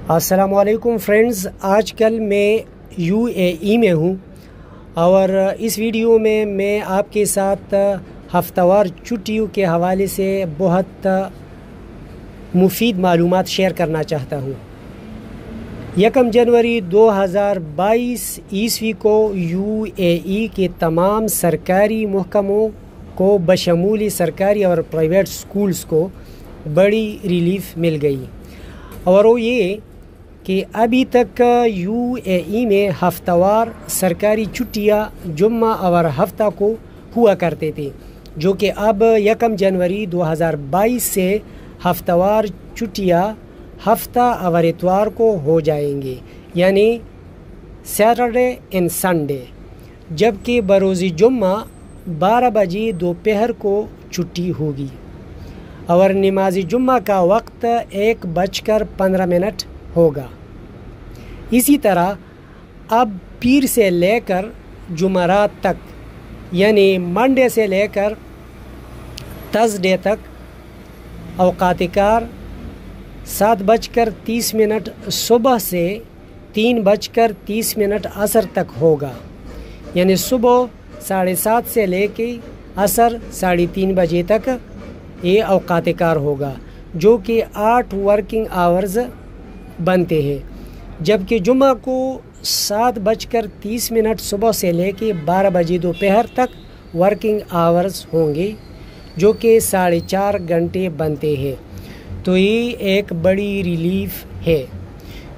अस्सलामुअलैकुम फ्रेंड्स, आज कल मैं UAE में हूँ और इस वीडियो में मैं आपके साथ हफ्तावार छुट्टियों के हवाले से बहुत मुफीद मालूमात शेयर करना चाहता हूँ। 1 जनवरी 2022 ईस्वी को UAE के तमाम सरकारी महकमों को बशमूल सरकारी और प्राइवेट स्कूल्स को बड़ी रिलीफ मिल गई और वो ये कि अभी तक UAE में हफ्तावार सरकारी छुट्टियां जुम्मा और हफ्ता को हुआ करते थे, जो कि अब 1 जनवरी 2022 से हफ्तावार छुट्टियां हफ्ता और इतवार को हो जाएंगे, यानी सैटरडे एंड संडे, जबकि बरोज़ जुम्मा 12 बजे दोपहर को छुट्टी होगी और नमाज जुम्मा का वक्त 1:15 होगा। इसी तरह अब पीर से लेकर जुमरात तक, यानी मंडे से लेकर थर्सडे तक औकात कार 7:30 सुबह से 3:30 असर तक होगा, यानी सुबह 7:30 से लेके असर 3:30 बजे तक ये औकात कार होगा, जो कि 8 वर्किंग आवर्स बनते हैं। जबकि जुम्मा को 7:30 सुबह से लेके 12 बजे दोपहर तक वर्किंग आवर्स होंगे, जो कि 4.5 घंटे बनते हैं। तो ये एक बड़ी रिलीफ है,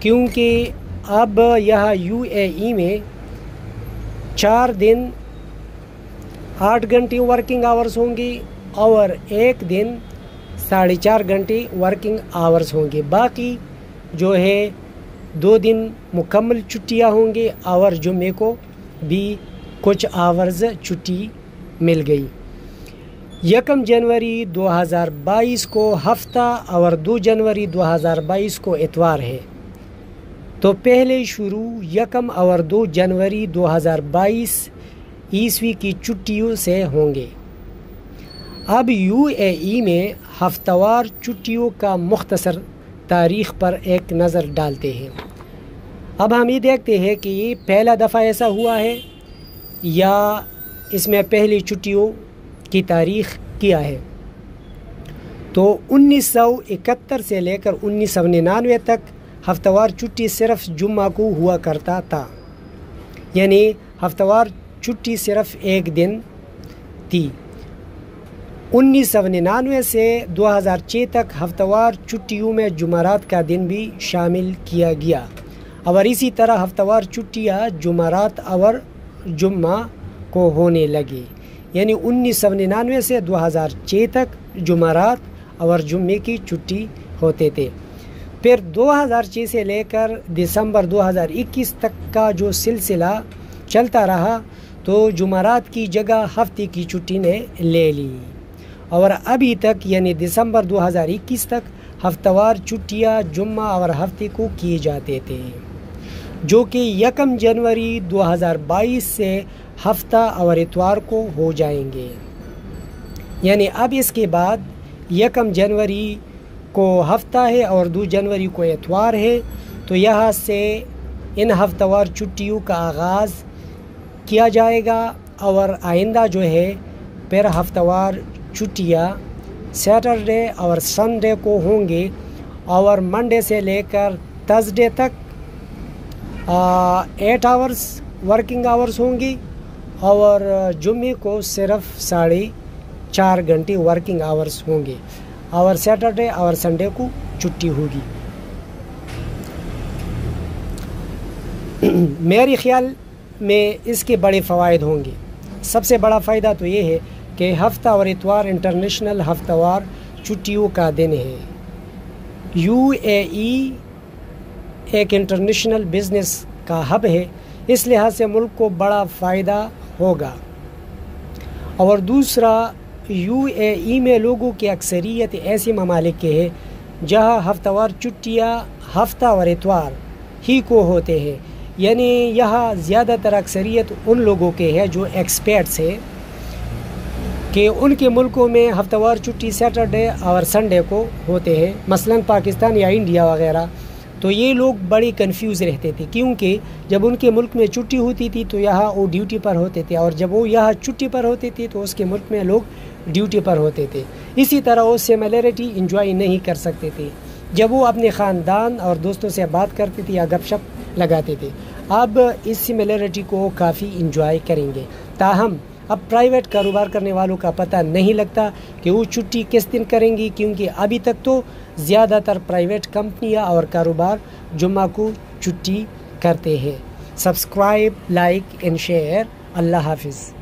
क्योंकि अब यह UAE में 4 दिन 8 घंटे वर्किंग आवर्स होंगे और एक दिन 4.5 घंटे वर्किंग आवर्स होंगे। बाकी जो है 2 दिन मुकम्मल छुट्टियां होंगे और जुम्मे को भी कुछ आवर्स छुट्टी मिल गई। 1 जनवरी 2022 को हफ्ता और 2 जनवरी 2022 को इतवार है, तो पहले शुरू 1 और 2 जनवरी 2022 ईस्वी की छुट्टियों से होंगे। अब UAE में हफ्तावार छुट्टियों का मुख्तसर तारीख़ पर एक नज़र डालते हैं। अब हम ये देखते हैं कि ये पहला दफ़ा ऐसा हुआ है या इसमें पहली छुट्टियों की तारीख़ किया है। तो 1971 से लेकर 1999 तक हफ्तावार छुट्टी सिर्फ़ जुम्मा को हुआ करता था, यानी हफ्तावार छुट्टी सिर्फ़ एक दिन थी। 1999 से 2006 तक हफ्तावार छुट्टियों में जुमेरात का दिन भी शामिल किया गया और इसी तरह हफ्तावार छुट्टियां जुमेरात और जुम्मा को होने लगी, यानी 1999 से 2006 तक जुमेरात और जुम्मे की छुट्टी होते थे। फिर 2006 से लेकर दिसंबर 2021 तक का जो सिलसिला चलता रहा, तो जुमेरात की जगह हफ्ते की छुट्टी ने ले ली और अभी तक यानी दिसंबर 2021 तक हफ्तावार छुट्टियां जुम्मा और हफ्ते को किए जाते थे, जो कि 1 जनवरी 2022 से हफ्ता और इतवार को हो जाएंगे। यानी अब इसके बाद 1 जनवरी को हफ्ता है और 2 जनवरी को इतवार है, तो यहाँ से इन हफ्तावार छुट्टियों का आगाज़ किया जाएगा और आइंदा जो है फिर हफ्तावार छुट्टियां सैटरडे और संडे को होंगे और मंडे से लेकर थर्सडे तक 8 आवर्स वर्किंग आवर्स होंगी और जुम्मे को सिर्फ 4.5 घंटे वर्किंग आवर्स होंगे और सैटरडे और संडे को छुट्टी होगी। मेरे ख्याल में इसके बड़े फ़वाइद होंगे। सबसे बड़ा फ़ायदा तो ये है कि हफ्ता और इतवार इंटरनेशनल हफ्तावार छुट्टियों का दिन है। UAE एक इंटरनेशनल बिज़नेस का हब है, इस लिहाज से मुल्क को बड़ा फ़ायदा होगा। और दूसरा, UAE में लोगों की अक्सरियत ऐसी ममालिक के है जहाँ हफ्तावार छुट्टियाँ हफ्ता और इतवार ही को होते हैं, यानी यहाँ ज़्यादातर अक्सरियत उन लोगों के है जो एक्सपर्ट्स है कि उनके मुल्कों में हफ्तावार छुट्टी सैटरडे और संडे को होते हैं, मसलन पाकिस्तान या इंडिया वगैरह। تو یہ لوگ بڑے کنفیوز رہتے تھے، کیونکہ جب ان کے ملک میں چھٹی ہوتی تھی تو یہاں وہ ڈیوٹی پر ہوتے تھے، اور جب وہ یہاں چھٹی پر ہوتے تھے تو اس کے ملک میں لوگ ڈیوٹی پر ہوتے تھے۔ اسی طرح وہ سملیرٹی انجوائے نہیں کر سکتے تھے جب وہ اپنے خاندان اور دوستوں سے بات کرتے تھے یا گپ شپ لگاتے تھے۔ اب اس سملیرٹی کو کافی انجوائے کریں گے۔ تاہم اب پرائیویٹ کاروبار کرنے والوں کا پتہ نہیں لگتا کہ وہ چھٹی کس دن کریں گی، کیونکہ ابھی تک تو زیادہ تر پرائیویٹ کمپنیاں اور کاروبار جمعہ کو چھٹی کرتے ہیں۔ Subscribe, like and share. اللہ حافظ۔